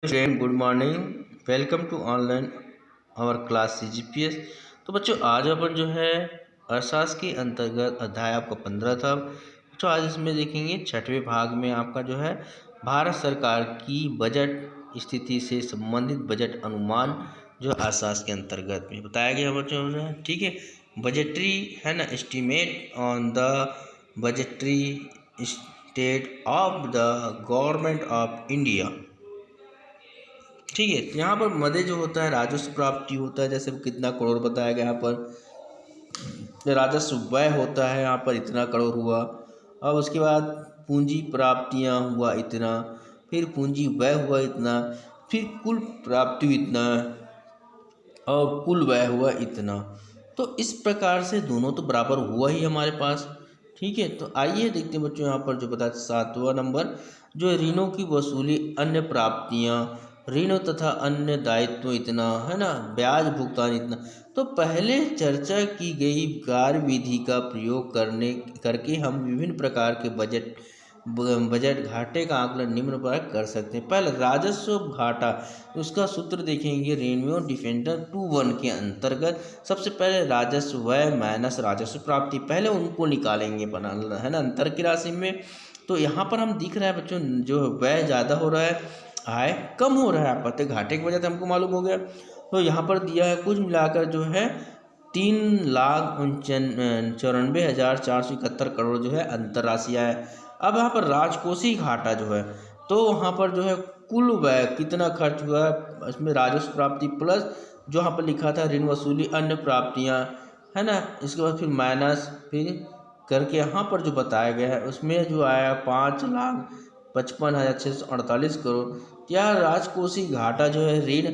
Student good morning. Welcome to online our class CGPS। तो बच्चों आज अपन जो है अर्थशास्त्र के अंतर्गत अध्याय आपका 15 था। बच्चों आज इसमें देखेंगे छठवें भाग में आपका जो है भारत सरकार की बजट स्थिति से संबंधित बजट अनुमान जो अर्थशास्त्र के अंतर्गत में बताया गया बच्चों जो है। ठीक है, बजटरी है ना, estimate on the budgetary state of the government of India. ठीक है, यहाँ पर मदे जो होता है राजस्व प्राप्ति होता है, जैसे कितना करोड़ बताया गया। यहाँ पर राजस्व व्यय होता है, यहाँ पर इतना करोड़ हुआ। अब उसके बाद पूंजी प्राप्तियाँ हुआ इतना, फिर पूंजी व्यय हुआ इतना, फिर कुल प्राप्ति इतना और कुल व्यय हुआ इतना। तो इस प्रकार से दोनों तो बराबर हुआ ही हमारे पास। ठीक है, तो आइए देखते हैं बच्चों यहाँ पर जो बताया 7वां नंबर जो ऋणों की वसूली, अन्य प्राप्तियाँ, ऋण तथा अन्य दायित्व इतना है ना, ब्याज भुगतान इतना। तो पहले चर्चा की गई कार्यविधि का प्रयोग करके हम विभिन्न प्रकार के बजट घाटे का आकलन निम्न प्रकार कर सकते हैं। पहले राजस्व घाटा, उसका सूत्र देखेंगे रेवेन्यू डिफेंडर 2(1) के अंतर्गत। सबसे पहले राजस्व व्यय माइनस राजस्व प्राप्ति, पहले उनको निकालेंगे है ना अंतर की राशि में। तो यहाँ पर हम दिख रहा है बच्चों जो व्यय ज़्यादा हो रहा है, आय कम हो रहा है। आप पते घाटे की वजह से हमको मालूम हो गया। तो यहाँ पर दिया है कुछ मिलाकर जो है 3,94,471 करोड़ जो है अंतर राशि है। अब यहाँ पर राजकोषीय घाटा जो है, तो वहाँ पर जो है कुल व्यय कितना खर्च हुआ है, इसमें राजस्व प्राप्ति प्लस जो यहाँ पर लिखा था ऋण वसूली अन्य प्राप्तियाँ है ना, इसके बाद फिर माइनस फिर करके यहाँ पर जो बताया गया है उसमें जो आया 5,55,648 करोड़। क्या राजकोषीय घाटा जो है ऋण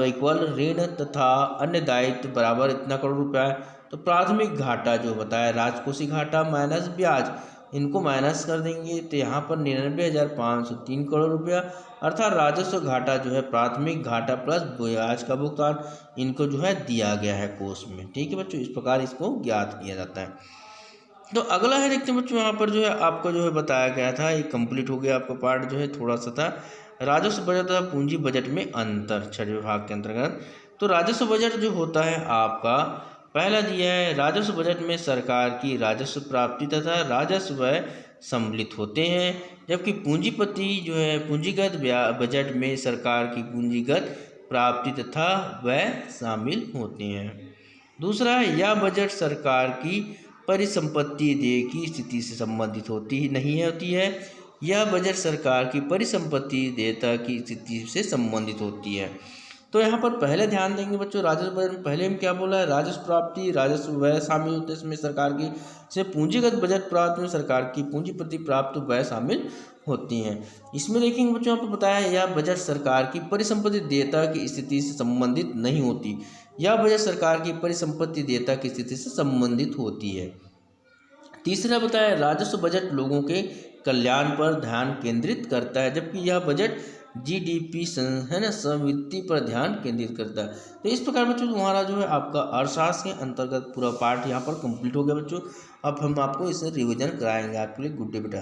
इक्वल ऋण तथा अन्य दायित्व बराबर इतना करोड़ रुपया है। तो प्राथमिक घाटा जो बताया राजकोषीय घाटा माइनस ब्याज, इनको माइनस कर देंगे तो यहाँ पर 99,503 करोड़ रुपया, अर्थात राजस्व घाटा जो है प्राथमिक घाटा प्लस ब्याज का भुगतान इनको जो है दिया गया है कोष में। ठीक है बच्चों, इस प्रकार इसको ज्ञात किया जाता है। तो अगला है देखते हैं बच्चों, यहाँ पर जो है आपको जो है बताया गया था, ये कंप्लीट हो गया आपका पार्ट जो है थोड़ा सा था राजस्व बजट तथा पूंजी बजट में अंतर छठवें विभाग के अंतर्गत। तो राजस्व बजट जो होता है आपका पहला दिया है, राजस्व बजट में सरकार की राजस्व प्राप्ति तथा राजस्व व्यय सम्मिलित होते हैं, जबकि पूंजीपति जो है पूंजीगत बजट में सरकार की पूंजीगत प्राप्ति तथा व्यय शामिल होते हैं। दूसरा है यह बजट सरकार की परिसंपत्ति देय की स्थिति से संबंधित होती है। यह बजट सरकार की परिसंपत्ति देयता की स्थिति से संबंधित होती है। तो यहाँ पर पहले ध्यान देंगे बच्चों, राजस्व बजट में पहले हम क्या बोला है, राजस्व प्राप्ति राजस्व व्यय शामिल होते हैं इसमें सरकार की, से पूंजीगत बजट प्राप्ति में सरकार की पूंजीपति प्राप्त व्यय शामिल होती हैं। इसमें देखेंगे बच्चों यहाँ पर बताया यह बजट सरकार की परिसंपत्ति देयता की स्थिति से संबंधित नहीं होती। यह बजट सरकार की परिसंपत्ति देयता की स्थिति से संबंधित होती है। तीसरा बताया राजस्व बजट लोगों के कल्याण पर ध्यान केंद्रित करता है, जबकि यह बजट GDP है ना समृद्धि पर ध्यान केंद्रित करता है। तो इस प्रकार बच्चों तुम्हारा जो है आपका अर्थशास्त्र के अंतर्गत पूरा पार्ट यहाँ पर कंप्लीट हो गया बच्चों। अब हम आपको इसे रिवीजन कराएंगे। आपके लिए गुड डे बेटा।